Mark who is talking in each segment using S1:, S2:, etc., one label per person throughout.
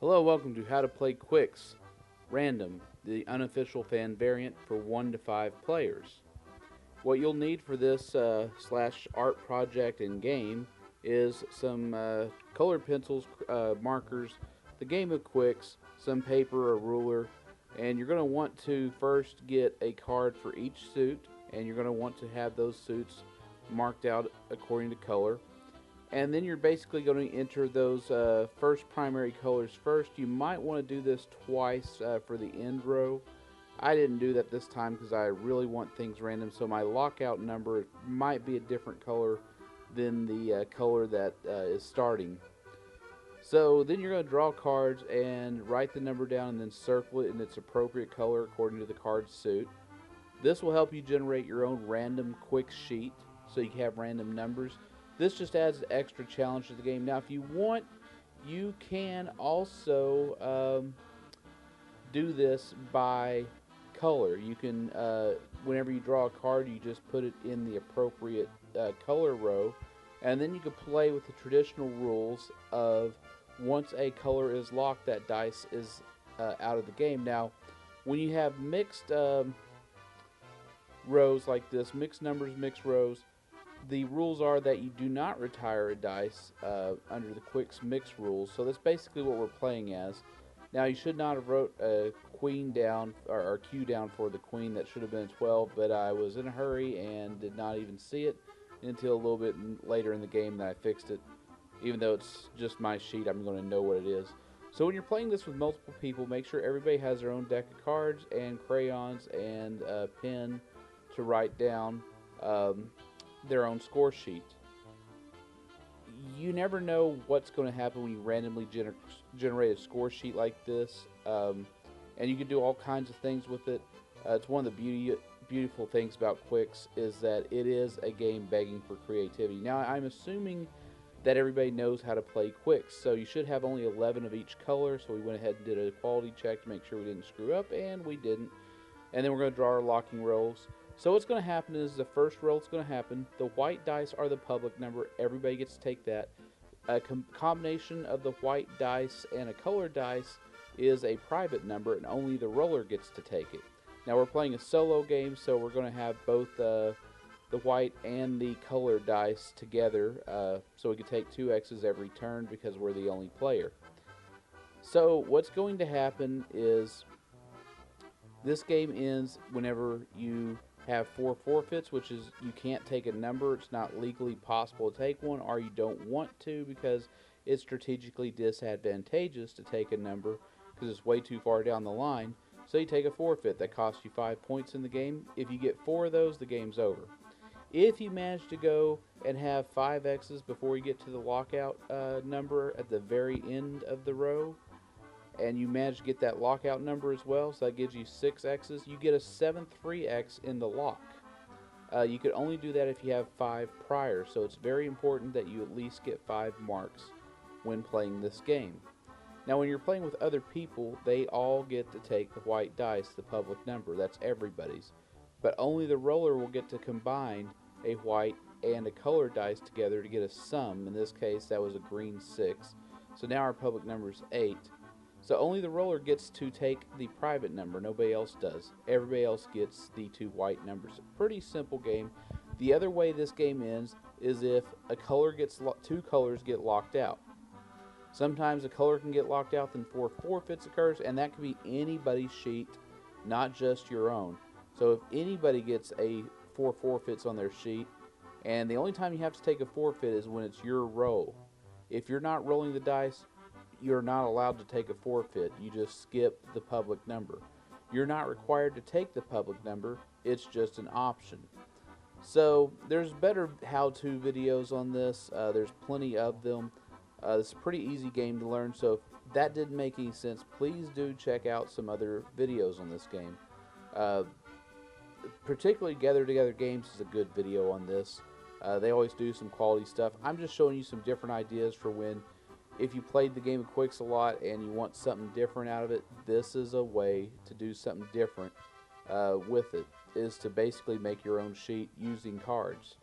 S1: Hello, welcome to How to Play Qwixx Random, the unofficial fan variant for 1 to 5 players. What you'll need for this slash art project and game is some colored pencils, markers, the game of Qwixx, some paper, a ruler, and you're going to want to first get a card for each suit, and you're going to want to have those suits marked out according to color. And then you're basically going to enter those first primary colors first. You might want to do this twice for the end row. I didn't do that this time because I really want things random, so my lockout number might be a different color than the color that is starting. So then you're going to draw cards and write the number down and then circle it in its appropriate color according to the card's suit. This will help you generate your own random Qwixx sheet so you can have random numbers. This just adds an extra challenge to the game. Now, if you want, you can also do this by color. You can, whenever you draw a card, you just put it in the appropriate color row, and then you can play with the traditional rules of once a color is locked, that dice is out of the game. Now, when you have mixed rows like this, mixed numbers, mixed rows, the rules are that you do not retire a dice under the Qwixx mix rules. So that's basically what we're playing as. Now, you should not have wrote a queen down or Q down for the queen. That should have been a 12, but I was in a hurry and did not even see it until a little bit later in the game that I fixed it. Even though it's just my sheet, I'm going to know what it is. So when you're playing this with multiple people, make sure everybody has their own deck of cards and crayons and a pen to write down their own score sheet. You never know what's going to happen when you randomly generate a score sheet like this, and you can do all kinds of things with it. It's one of the beautiful things about Qwixx is that it is a game begging for creativity. Now, I'm assuming that everybody knows how to play Qwixx, so you should have only 11 of each color, so we went ahead and did a quality check to make sure we didn't screw up, and we didn't. And then we're going to draw our locking rolls. So what's going to happen is the first roll that's going to happen, the white dice are the public number. Everybody gets to take that. A combination of the white dice and a colored dice is a private number, and only the roller gets to take it. Now we're playing a solo game, so we're going to have both the white and the colored dice together, so we can take 2 X's every turn because we're the only player. So what's going to happen is this game ends whenever you have 4 forfeits, which is you can't take a number. It's not legally possible to take one, or you don't want to because it's strategically disadvantageous to take a number because it's way too far down the line. So you take a forfeit that costs you 5 points in the game. If you get 4 of those, the game's over. If you manage to go and have 5 X's before you get to the lockout number at the very end of the row, and you manage to get that lockout number as well, so that gives you 6 X's, you get a 7th free X in the lock. You can only do that if you have 5 prior, so it's very important that you at least get 5 marks when playing this game. Now, when you're playing with other people, they all get to take the white dice, the public number. That's everybody's. But only the roller will get to combine a white and a colored dice together to get a sum. In this case, that was a green 6. So now our public number is 8. So only the roller gets to take the private number. Nobody else does. Everybody else gets the 2 white numbers. Pretty simple game. The other way this game ends is if a color gets 2 colors get locked out. Sometimes a color can get locked out, then 4 forfeits occurs, and that can be anybody's sheet, not just your own. So if anybody gets 4 forfeits on their sheet, and the only time you have to take a forfeit is when it's your roll. If you're not rolling the dice, you're not allowed to take a forfeit. You just skip the public number. You're not required to take the public number. It's just an option. So there's better how-to videos on this. There's plenty of them. It's a pretty easy game to learn. So if that didn't make any sense, please do check out some other videos on this game. Particularly Gather Together Games is a good video on this. They always do some quality stuff. I'm just showing you some different ideas for when, if you played the game of Qwixx a lot and you want something different out of it, this is a way to do something different with it, is to basically make your own sheet using cards.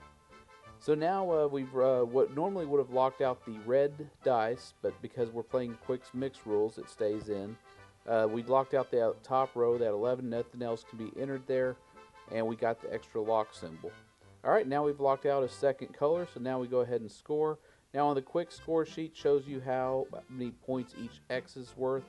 S1: So now we've what normally would have locked out the red dice, but because we're playing Qwixx mix rules, it stays in. We locked out the top row, that 11, nothing else can be entered there, and we got the extra lock symbol. Alright, now we've locked out a second color, so now we go ahead and score. Now on the Qwixx score sheet shows you how many points each X is worth.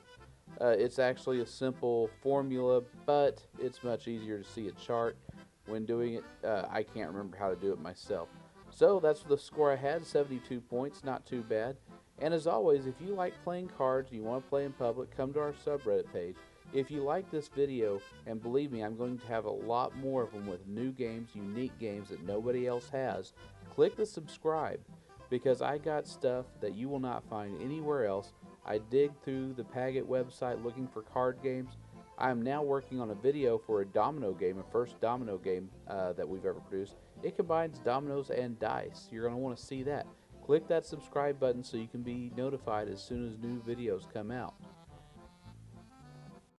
S1: It's actually a simple formula, but it's much easier to see a chart when doing it. I can't remember how to do it myself. So that's the score I had, 72 points, not too bad. And as always, if you like playing cards and you want to play in public, come to our subreddit page. If you like this video, and believe me, I'm going to have a lot more of them with new games, unique games that nobody else has, click the subscribe, because I got stuff that you will not find anywhere else. I dig through the Paget website looking for card games. I am now working on a video for a domino game, a first domino game that we've ever produced. It combines dominoes and dice. You're going to want to see that. Click that subscribe button so you can be notified as soon as new videos come out.